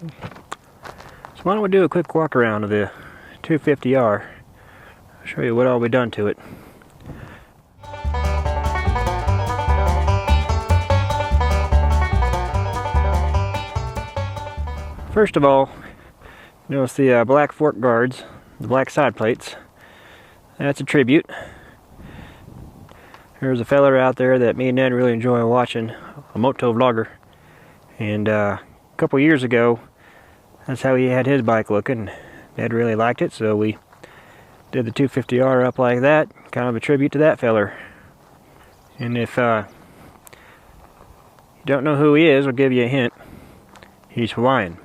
So why don't we do a quick walk around of the 250R. I'll show you what all we've done to it. First of all, notice the black fork guards, the black side plates. That's a tribute. There's a fella out there that me and Ned really enjoy watching, a moto vlogger. And a couple years ago, that's how he had his bike looking. Ned really liked it, so we did the 250R up like that, kind of a tribute to that feller. And if you don't know who he is, I'll give you a hint. He's Hawaiian.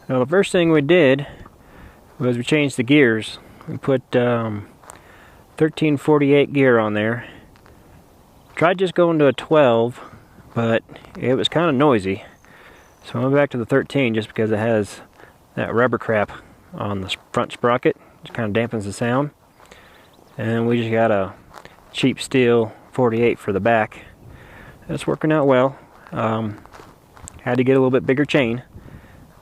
Well, the first thing we did was we changed the gears. We put 1348 gear on there. Tried just going to a 12, but it was kind of noisy. So I went back to the 13 just because it has that rubber crap on the front sprocket. It kind of dampens the sound. And we just got a cheap steel 48 for the back. That's working out well. Had to get a little bit bigger chain,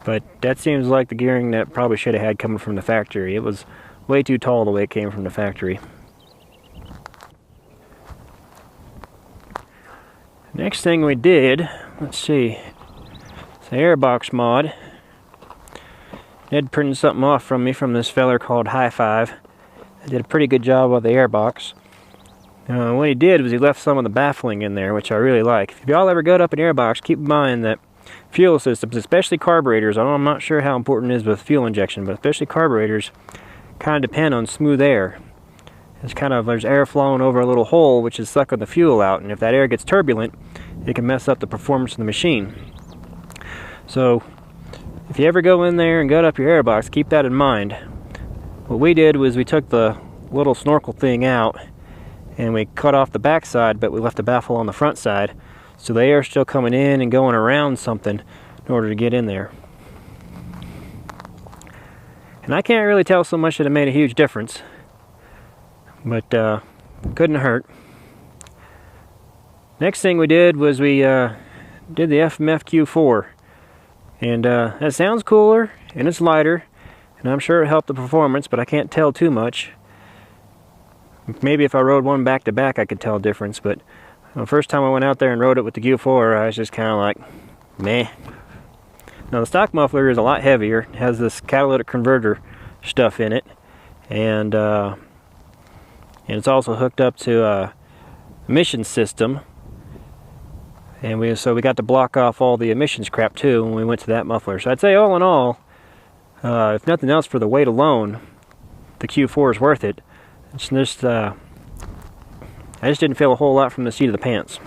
but that seems like the gearing that probably should have had coming from the factory. It was way too tall the way it came from the factory. Next thing we did, let's see, it's the Airbox Mod. Ned printed something off from me from this feller called Highfive. I did a pretty good job of the airbox. What he did was he left some of the baffling in there, which I really like. If y'all ever gut up an airbox, keep in mind that fuel systems, especially carburetors, I'm not sure how important it is with fuel injection, but especially carburetors, kind of depend on smooth air. It's kind of, there's air flowing over a little hole which is sucking the fuel out, and if that air gets turbulent, it can mess up the performance of the machine. So if you ever go in there and gut up your airbox, keep that in mind. What we did was we took the little snorkel thing out and we cut off the back side, but we left the baffle on the front side, so the air is still coming in and going around something in order to get in there. And I can't really tell so much that it made a huge difference, but couldn't hurt. Next thing we did was we did the FMF Q4, and that sounds cooler and it's lighter, and I'm sure it helped the performance, but I can't tell too much. Maybe if I rode one back to back I could tell a difference, but the first time I went out there and rode it with the Q4, I was just kind of like, meh. Now the stock muffler is a lot heavier. It has this catalytic converter stuff in it, and it's also hooked up to a emissions system, and so we got to block off all the emissions crap too when we went to that muffler. So I'd say all in all, if nothing else for the weight alone, the Q4 is worth it. It's just I just didn't feel a whole lot from the seat of the pants.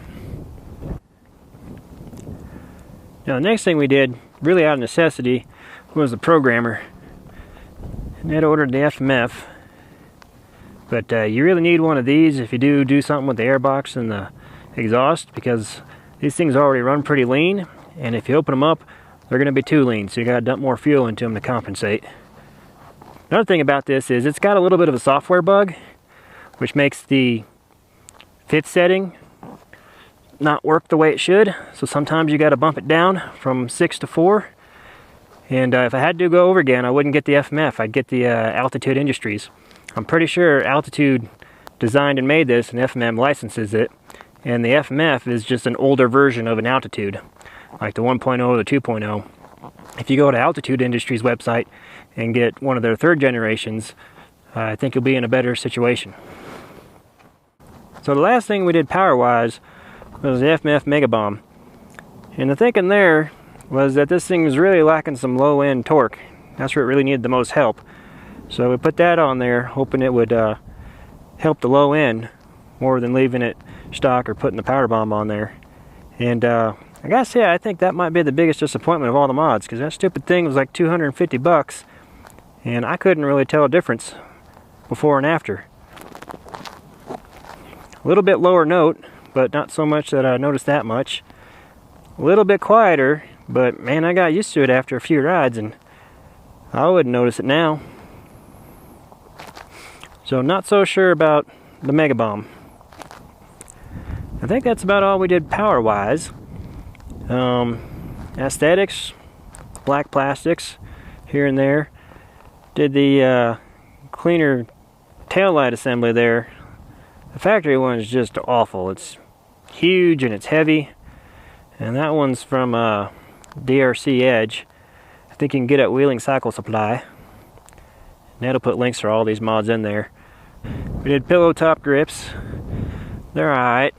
Now the next thing we did, really out of necessity, was the Programmer. Ned ordered the FMF, but you really need one of these if you do something with the airbox and the exhaust, because these things already run pretty lean, and if you open them up, they're going to be too lean, so you got to dump more fuel into them to compensate. Another thing about this is it's got a little bit of a software bug, which makes the fit setting not work the way it should. So sometimes you got to bump it down from 6 to 4. And if I had to go over again, I wouldn't get the FMF. I'd get the Altitude Industries. I'm pretty sure Altitude designed and made this, and FMF licenses it. And the FMF is just an older version of an Altitude, like the 1.0 or the 2.0. If you go to Altitude Industries website and get one of their third generations, I think you'll be in a better situation. So the last thing we did power-wise was the FMF Megabomb. And the thinking there was that this thing was really lacking some low-end torque. That's where it really needed the most help. So we put that on there, hoping it would help the low end more than leaving it stock or putting the power bomb on there. And I gotta say, I think that might be the biggest disappointment of all the mods, because that stupid thing was like 250 bucks, and I couldn't really tell a difference before and after. A little bit lower note, but not so much that I noticed that much. A little bit quieter, but man, I got used to it after a few rides, and I wouldn't notice it now. So not so sure about the Megabomb. I think that's about all we did power-wise. Aesthetics, black plastics here and there. Did the cleaner taillight assembly there. The factory one is just awful. It's huge and it's heavy. And that one's from DRC Edge. I think you can get it at Wheeling Cycle Supply. Ned'll put links for all these mods in there. We did pillow top grips. They're alright.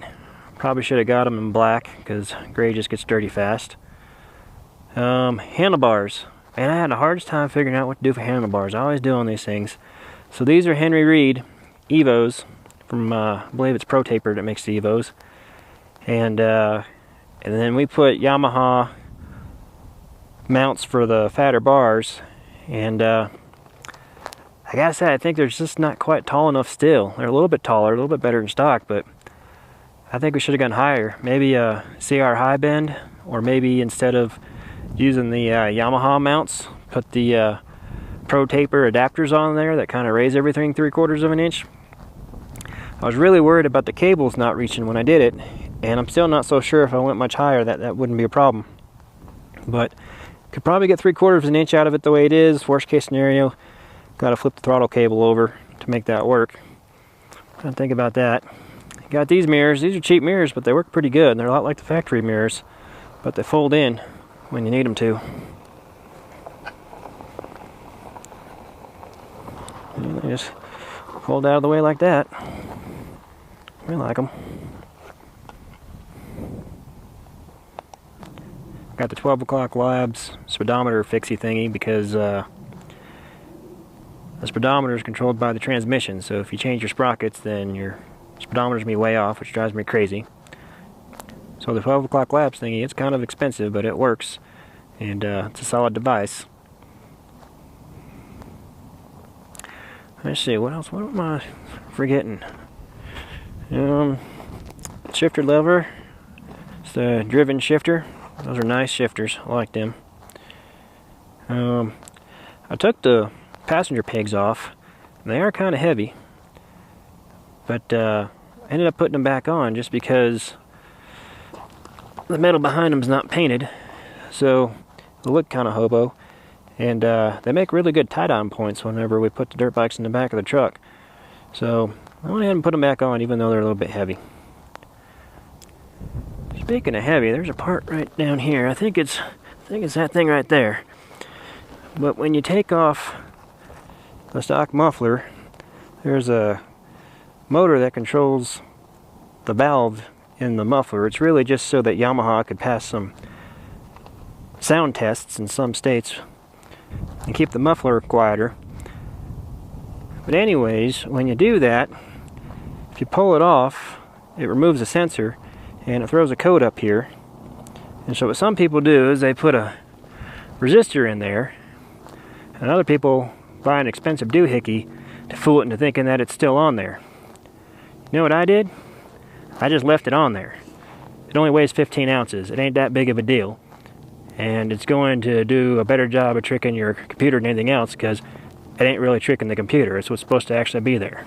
Probably should have got them in black because gray just gets dirty fast. Handlebars. And I had the hardest time figuring out what to do for handlebars. I always do on these things. So these are Henry Reed Evos from, I believe it's Pro Taper that makes the Evos. And then we put Yamaha mounts for the fatter bars. And I gotta say, I think they're just not quite tall enough still. They're a little bit taller, a little bit better in stock, but I think we should have gone higher. Maybe a CR high bend, or maybe instead of using the Yamaha mounts, put the Pro Taper adapters on there that kind of raise everything 3/4 of an inch. I was really worried about the cables not reaching when I did it, and I'm still not so sure if I went much higher that wouldn't be a problem. But could probably get 3/4 of an inch out of it the way it is. Worst case scenario, got to flip the throttle cable over to make that work. Trying to think about that. Got these mirrors. These are cheap mirrors, but they work pretty good. They're a lot like the factory mirrors, but they fold in when you need them to. And they just fold out of the way like that. We like them. Got the 12 o'clock Labs speedometer fixie thingy because the speedometer is controlled by the transmission. So if you change your sprockets, then your speedometer's gonna be way off, which drives me crazy. So the 12 o'clock Labs thingy, it's kind of expensive, but it works, and it's a solid device. Let's see, what else? What am I forgetting? Shifter lever. It's the driven shifter. Those are nice shifters. I like them. I took the passenger pegs off. They are kind of heavy, but I ended up putting them back on just because the metal behind them is not painted, so they look kind of hobo, and they make really good tie-down points whenever we put the dirt bikes in the back of the truck. So I went ahead and put them back on, even though they're a little bit heavy. Speaking of heavy, there's a part right down here. I think it's that thing right there. But when you take off the stock muffler, there's a motor that controls the valve in the muffler. It's really just so that Yamaha could pass some sound tests in some states and keep the muffler quieter. But anyways, when you do that, if you pull it off, it removes the sensor and it throws a code up here. And so what some people do is they put a resistor in there, and other people buy an expensive doohickey to fool it into thinking that it's still on there. You know what I did? I just left it on there. It only weighs 15 ounces. It ain't that big of a deal. And it's going to do a better job of tricking your computer than anything else, because it ain't really tricking the computer. It's what's supposed to actually be there.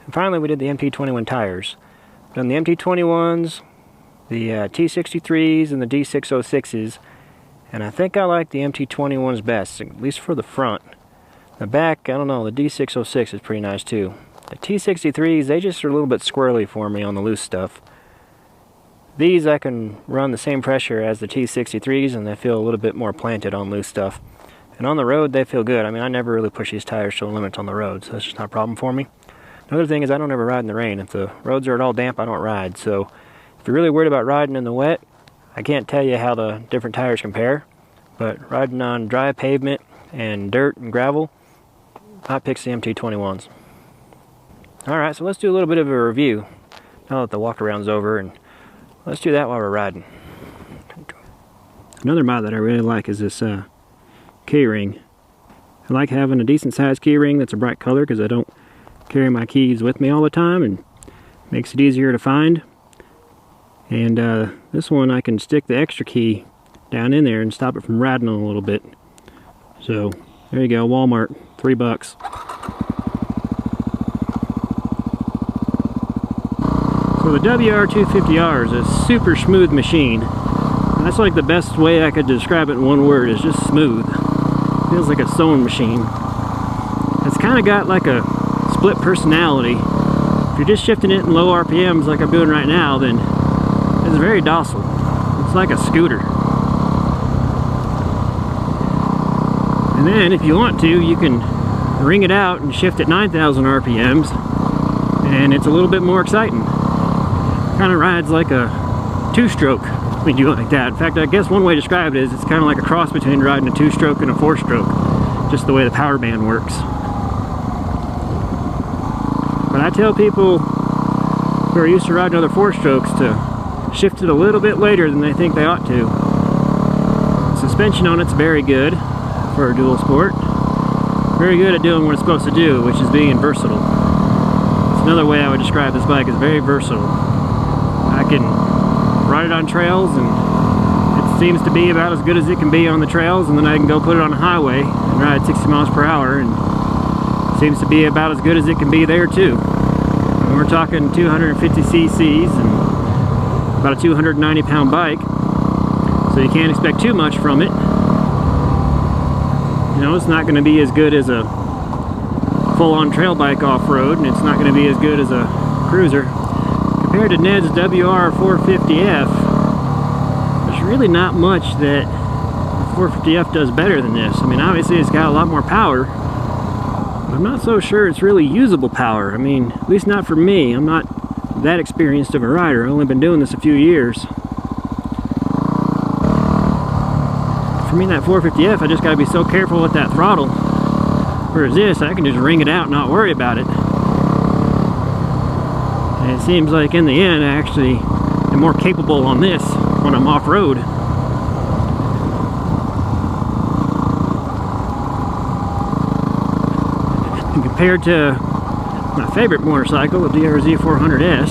And finally, we did the MT21 tires. Done the MT21s, the T63s, and the D606s. And I think I like the MT21s best, at least for the front. The back, I don't know, the D606 is pretty nice too. The T63s, they just are a little bit squirrely for me on the loose stuff. These I can run the same pressure as the T63s, and they feel a little bit more planted on loose stuff. And on the road, they feel good. I mean, I never really push these tires to the limits on the road, so that's just not a problem for me. Another thing is I don't ever ride in the rain. If the roads are at all damp, I don't ride. So if you're really worried about riding in the wet, I can't tell you how the different tires compare, but riding on dry pavement and dirt and gravel, I pick the MT21s. Alright, so let's do a little bit of a review now that the walk around's over, and let's do that while we're riding. Another mod that I really like is this key-ring. I like having a decent sized key-ring that's a bright color because I don't carry my keys with me all the time, and makes it easier to find. And this one I can stick the extra key down in there and stop it from rattling a little bit. So there you go, Walmart, $3. So the WR250R is a super smooth machine. That's like the best way I could describe it in one word, is just smooth. Feels like a sewing machine. It's kind of got like a split personality. If you're just shifting it in low RPMs like I'm doing right now, then it's very docile. It's like a scooter. And then if you want to, you can ring it out and shift at 9,000 RPMs, and it's a little bit more exciting. Kind of rides like a two-stroke when you do it like that. In fact, I guess one way to describe it is it's kind of like a cross between riding a two-stroke and a four-stroke, just the way the power band works. But I tell people who are used to riding other four-strokes to shift it a little bit later than they think they ought to. The suspension on it's very good for a dual sport. Very good at doing what it's supposed to do, which is being versatile. It's another way I would describe this bike, is very versatile. I can ride it on trails, and it seems to be about as good as it can be on the trails, and then I can go put it on the highway and ride 60 miles per hour, and it seems to be about as good as it can be there too. And we're talking 250 cc's and about a 290 pound bike, so you can't expect too much from it. You know, it's not going to be as good as a full-on trail bike off-road, and it's not going to be as good as a cruiser. Compared to Ned's WR250R, there's really not much that the 450F does better than this. I mean, obviously it's got a lot more power, but I'm not so sure it's really usable power. I mean, at least not for me. I'm not that experienced of a rider. I've only been doing this a few years. For me, that 450F, I just got to be so careful with that throttle. Whereas this, I can just ring it out and not worry about it. And it seems like in the end, I actually am more capable on this when I'm off-road. And compared to my favorite motorcycle, the DRZ 400S,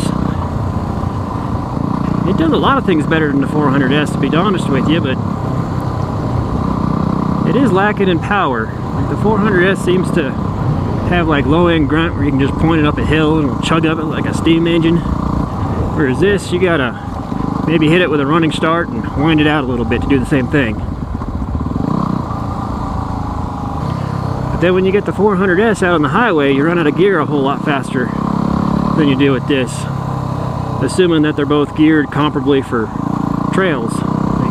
it does a lot of things better than the 400S, to be honest with you, but it is lacking in power. Like the 400S seems to have like low-end grunt where you can just point it up a hill and it'll chug up it like a steam engine. Whereas this, you gotta maybe hit it with a running start and wind it out a little bit to do the same thing. But then when you get the 400S out on the highway, you run out of gear a whole lot faster than you do with this. Assuming that they're both geared comparably for trails.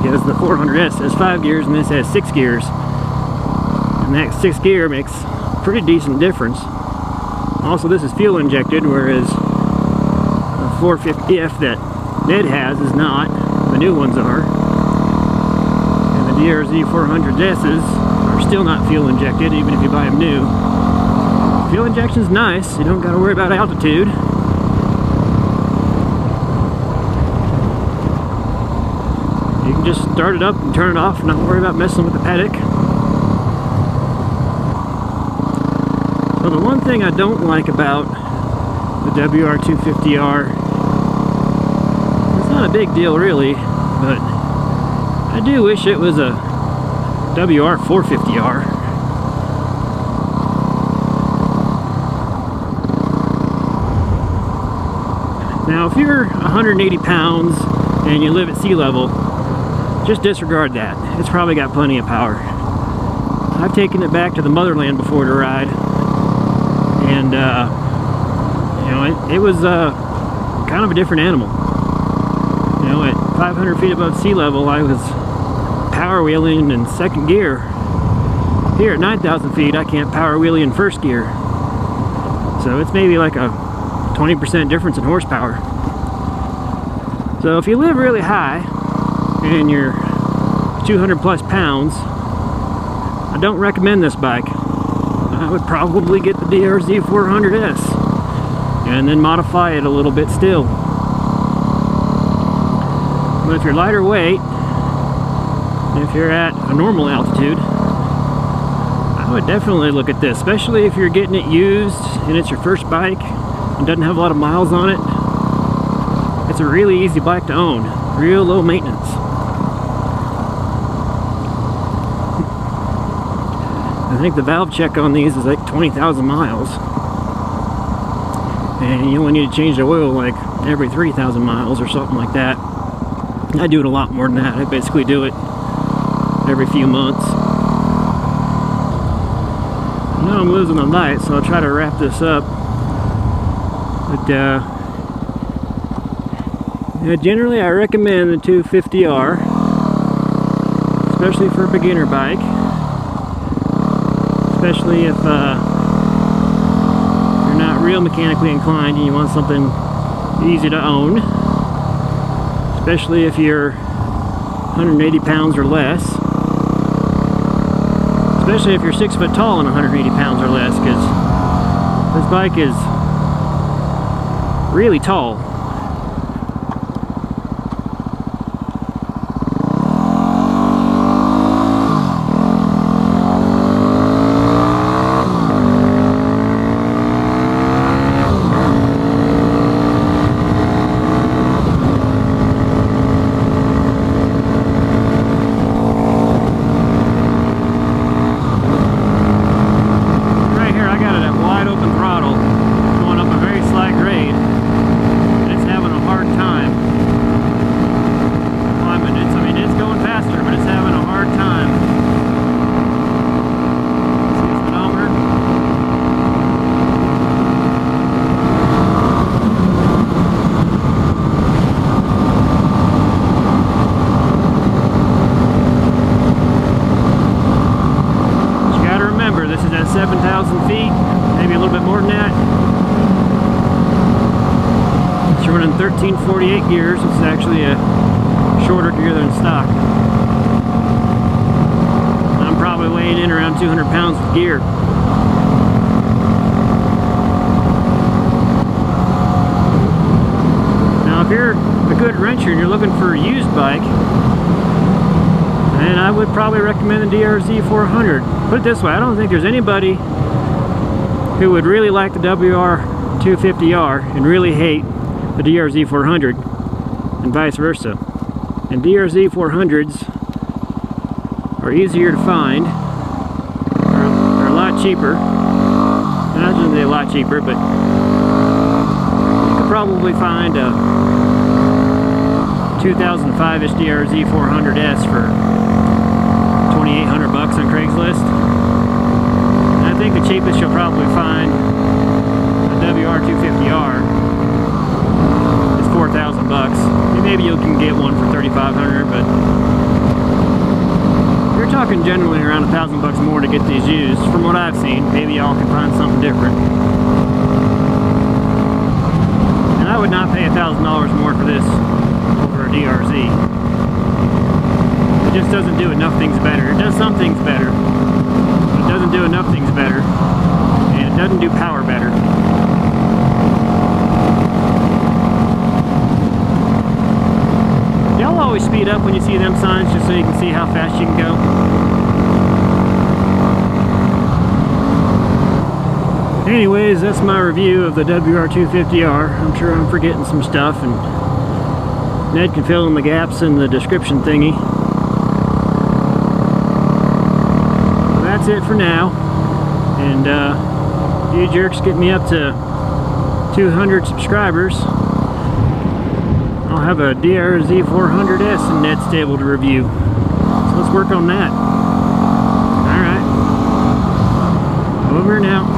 Because the 400S has 5 gears and this has 6 gears. And that 6th gear makes a pretty decent difference. Also, this is fuel injected, whereas the 450F that Ned has is not. The new ones are. And the DRZ 400S's are still not fuel injected, even if you buy them new. Fuel injection's nice. You don't got to worry about altitude. You can just start it up and turn it off and not worry about messing with the paddock. So the one thing I don't like about the WR250R, it's not a big deal really, but I do wish it was a WR450R. Now if you're 180 pounds and you live at sea level, just disregard that. It's probably got plenty of power. I've taken it back to the motherland before to ride, and you know, it was kind of a different animal. You know, at 500 feet above sea level, I was power wheeling in 2nd gear. Here at 9,000 feet, I can't power wheelie in 1st gear. So it's maybe like a 20% difference in horsepower. So if you live really high and you're 200 plus pounds, I don't recommend this bike. I would probably get the DRZ 400S and then modify it a little bit still. But if you're lighter weight, if you're at a normal altitude, I would definitely look at this, especially if you're getting it used and it's your first bike and doesn't have a lot of miles on it. It's a really easy bike to own, real low maintenance. I think the valve check on these is like 20,000 miles. And you only need to change the oil like every 3,000 miles or something like that. I do it a lot more than that. I basically do it every few months. Now I'm losing the light, so I'll try to wrap this up. But yeah, generally I recommend the 250R, especially for a beginner bike. Especially if you're not real mechanically inclined and you want something easy to own. Especially if you're 180 pounds or less. Especially if you're 6 foot tall and 180 pounds or less, because this bike is really tall. Maybe a little bit more than that. It's running 1348 gears, which is actually a shorter gear than stock. I'm probably weighing in around 200 pounds of gear. Now if you're a good wrencher and you're looking for a used bike, then I would probably recommend the DRZ400. Put it this way, I don't think there's anybody who would really like the WR250R and really hate the DRZ400, and vice versa. And DRZ400s are easier to find, are a lot cheaper. Not really a lot cheaper, but you could probably find a 2005-ish DRZ400S for $2,800 on Craigslist. I think the cheapest you'll probably find a WR250R is $4,000. Maybe you can get one for $3,500, but you're talking generally around $1,000 more to get these used. From what I've seen, maybe y'all can find something different. And I would not pay $1,000 more for this over a DRZ. It just doesn't do enough things better. It does some things better. It doesn't do enough things better, and it doesn't do power better. Y'all always speed up when you see them signs just so you can see how fast you can go. Anyways, that's my review of the WR250R. I'm sure I'm forgetting some stuff, and Ned can fill in the gaps in the description thingy. That's it for now, and you jerks get me up to 200 subscribers, I'll have a DRZ400S in Ned's stable to review. So let's work on that. Alright, over and out.